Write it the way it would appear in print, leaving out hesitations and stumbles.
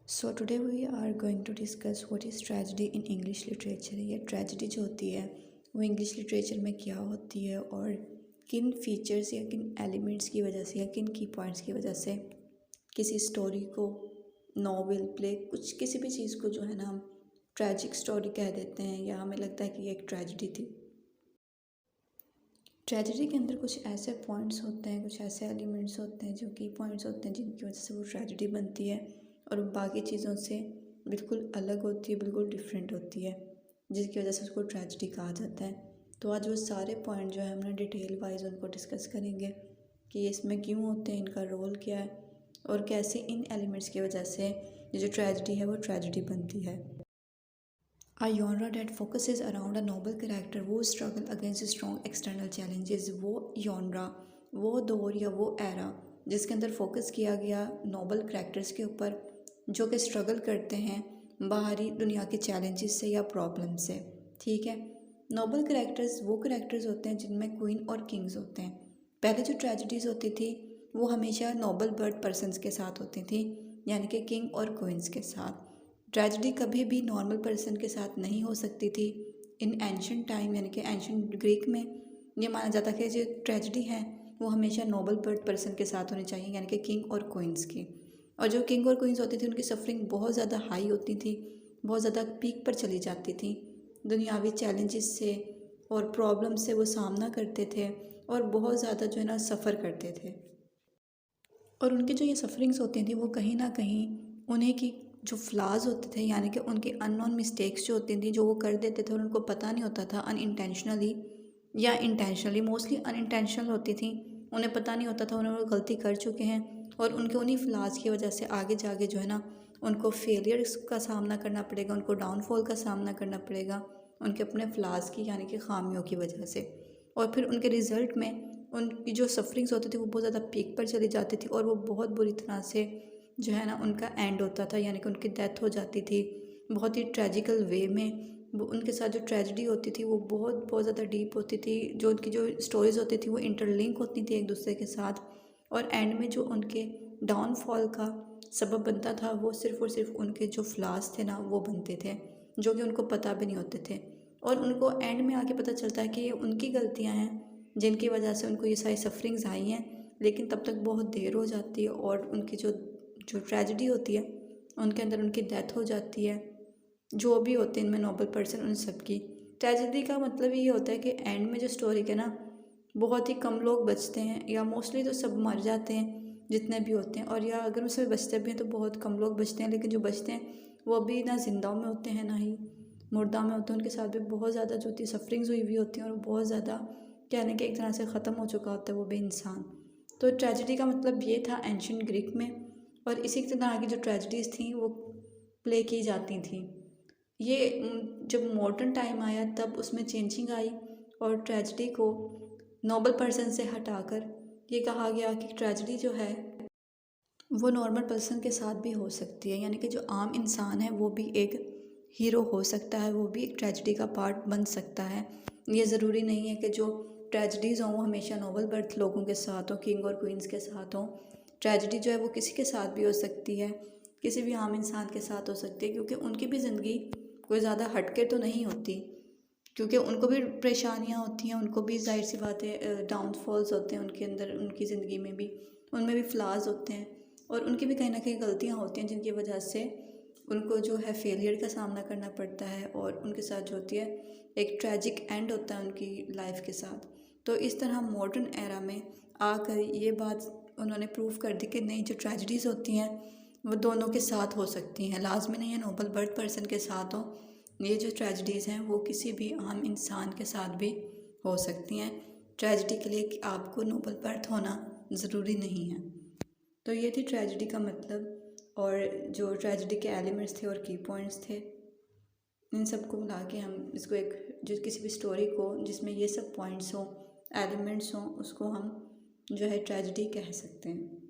So today we are going to discuss what is tragedy in English literature. ये tragedy जो होती है वो इंग्लिश लिटरेचर में क्या होती है और किन फीचर्स या किन एलिमेंट्स की वजह से या किन की पॉइंट्स की वजह से किसी स्टोरी को, नॉवेल, प्ले, कुछ किसी भी चीज़ को जो है ना हम ट्रेजिक स्टोरी कह देते हैं या हमें लगता है कि ये एक ट्रेजेडी थी। ट्रेजेडी के अंदर कुछ ऐसे पॉइंट्स होते हैं, कुछ ऐसे एलिमेंट्स होते हैं जो की पॉइंट्स होते हैं जिनकी वजह से वो ट्रेजेडी बनती है और बाकी चीज़ों से बिल्कुल अलग होती है, बिल्कुल डिफरेंट होती है, जिसकी वजह से उसको ट्रेजेडी कहा जाता है। तो आज वो सारे पॉइंट जो है हम ना डिटेल वाइज उनको डिस्कस करेंगे कि ये इसमें क्यों होते हैं, इनका रोल क्या है और कैसे इन एलिमेंट्स की वजह से ये जो ट्रेजेडी है वो ट्रेजेडी बनती है। A genre that focuses around a noble character who struggle against strong external challenges। वो genre, वो दौर या वो एरा जिसके अंदर फोकस किया गया नोबल करैक्टर्स के ऊपर जो कि स्ट्रगल करते हैं बाहरी दुनिया के चैलेंजेस से या प्रॉब्लम से। ठीक है, नोबल करैक्टर्स वो करैक्टर्स होते हैं जिनमें क्वीन और किंग्स होते हैं। पहले जो ट्रेजेडीज़ होती थी वो हमेशा नोबल बर्थ पर्सनस के साथ होती थी, यानी कि किंग और क्वींस के साथ। ट्रेजेडी कभी भी नॉर्मल पर्सन के साथ नहीं हो सकती थी। इन एंशंट टाइम यानी कि एंशंट ग्रीक में ये माना जाता है कि जो ट्रेजेडी है वो हमेशा नोबल बर्थ पर्सन के साथ होनी चाहिए, यानी कि किंग और क्वींस की। और जो किंग और क्वींस होती थी उनकी सफरिंग बहुत ज़्यादा हाई होती थी, बहुत ज़्यादा पीक पर चली जाती थी। दुनियावी चैलेंजेस से और प्रॉब्लम से वो सामना करते थे और बहुत ज़्यादा जो है ना सफ़र करते थे। और उनकी जो ये सफरिंग्स होती थी वो कहीं ना कहीं उन्हें की जो फ्लाज होते थे, यानी कि उनकी अननोन मिस्टेक्स जो होती थी जो वो कर देते थे और उनको पता नहीं होता था, अनइंटेंशनली या इंटेंशनली, मोस्टली अनइंटेंशनल होती थी, उन्हें पता नहीं होता था उन्हें वो गलती कर चुके हैं और उनके उन्हीं फ्लाज की वजह से आगे जाके जो है ना उनको फेलियर्स का सामना करना पड़ेगा, उनको डाउनफॉल का सामना करना पड़ेगा उनके अपने फ्लाज की यानी कि खामियों की वजह से। और फिर उनके रिज़ल्ट में उनकी जो सफरिंग्स होती थी वो बहुत ज़्यादा पीक पर चली जाती थी और वो बहुत बुरी तरह से जो है ना उनका एंड होता था, यानी कि उनकी डेथ हो जाती थी बहुत ही ट्रेजिकल वे में। वो उनके साथ जो ट्रेजेडी होती थी वो बहुत बहुत ज़्यादा डीप होती थी, जो उनकी जो स्टोरीज़ होती थी वो इंटरलिंक होती थी एक दूसरे के साथ। और एंड में जो उनके डाउनफॉल का सबब बनता था वो सिर्फ़ और सिर्फ उनके जो फ्लास थे ना वो बनते थे, जो कि उनको पता भी नहीं होते थे। और उनको एंड में आके पता चलता है कि ये उनकी गलतियाँ हैं जिनकी वजह से उनको ये सारी सफरिंग्स आई हैं, लेकिन तब तक बहुत देर हो जाती है और उनकी जो जो ट्रेजेडी होती है उनके अंदर उनकी डेथ हो जाती है। जो भी होते हैं इनमें नोबल पर्सन उन सब की। ट्रेजेडी का मतलब ये होता है कि एंड में जो स्टोरी के ना बहुत ही कम लोग बचते हैं या मोस्टली तो सब मर जाते हैं जितने भी होते हैं, और या अगर उसमें बचते भी हैं तो बहुत कम लोग बचते हैं, लेकिन जो बचते हैं वो अभी ना जिंदा में होते हैं ना ही मुर्दा में होते हैं। उनके साथ भी बहुत ज़्यादा जो होती है सफरिंग्स हुई हुई होती हैं और बहुत ज़्यादा कहने के एक तरह से ख़त्म हो चुका होता है वो भी इंसान। तो ट्रेजेडी का मतलब ये था एंशियंट ग्रीक में, और इसी तरह की जो ट्रेजेडीज़ थी वो प्ले की जाती थी। ये जब मॉडर्न टाइम आया तब उसमें चेंजिंग आई और ट्रेजेडी को नोबल पर्सन से हटाकर ये कहा गया कि ट्रेजेडी जो है वो नॉर्मल पर्सन के साथ भी हो सकती है, यानी कि जो आम इंसान है वो भी एक हीरो हो सकता है, वो भी एक ट्रेजेडी का पार्ट बन सकता है। ये ज़रूरी नहीं है कि जो ट्रेजेडीज़ हों वो हमेशा नोबल बर्थ लोगों के साथ हो, किंग और क्वींस के साथ हो। ट्रेजेडी जो है वो किसी के साथ भी हो सकती है, किसी भी आम इंसान के साथ हो सकती है, क्योंकि उनकी भी ज़िंदगी कोई ज़्यादा हटके तो नहीं होती, क्योंकि उनको भी परेशानियाँ होती हैं, उनको भी जाहिर सी बात है डाउनफॉल्स होते हैं उनके अंदर, उनकी ज़िंदगी में भी उनमें भी फ्लाज होते हैं और उनकी भी कहीं ना कहीं गलतियाँ होती हैं जिनकी वजह से उनको जो है फेलियर का सामना करना पड़ता है और उनके साथ जो होती है एक ट्रैजिक एंड होता है उनकी लाइफ के साथ। तो इस तरह मॉडर्न एरा में आकर ये बात उन्होंने प्रूव कर दी कि नहीं, जो ट्रेजेडीज़ होती हैं वो दोनों के साथ हो सकती हैं, लाजमी नहीं है नोबल बर्थ पर्सन के साथ हो। ये जो ट्रेजेडीज़ हैं वो किसी भी आम इंसान के साथ भी हो सकती हैं। ट्रेजेडी के लिए कि आपको नोबल बर्थ होना ज़रूरी नहीं है। तो ये थी ट्रेजेडी का मतलब और जो ट्रेजेडी के एलिमेंट्स थे और की पॉइंट्स थे, इन सब को मिला के हम इसको एक जो किसी भी स्टोरी को जिसमें ये सब पॉइंट्स हों, एलिमेंट्स हों, उसको हम जो है ट्रेजेडी कह सकते हैं।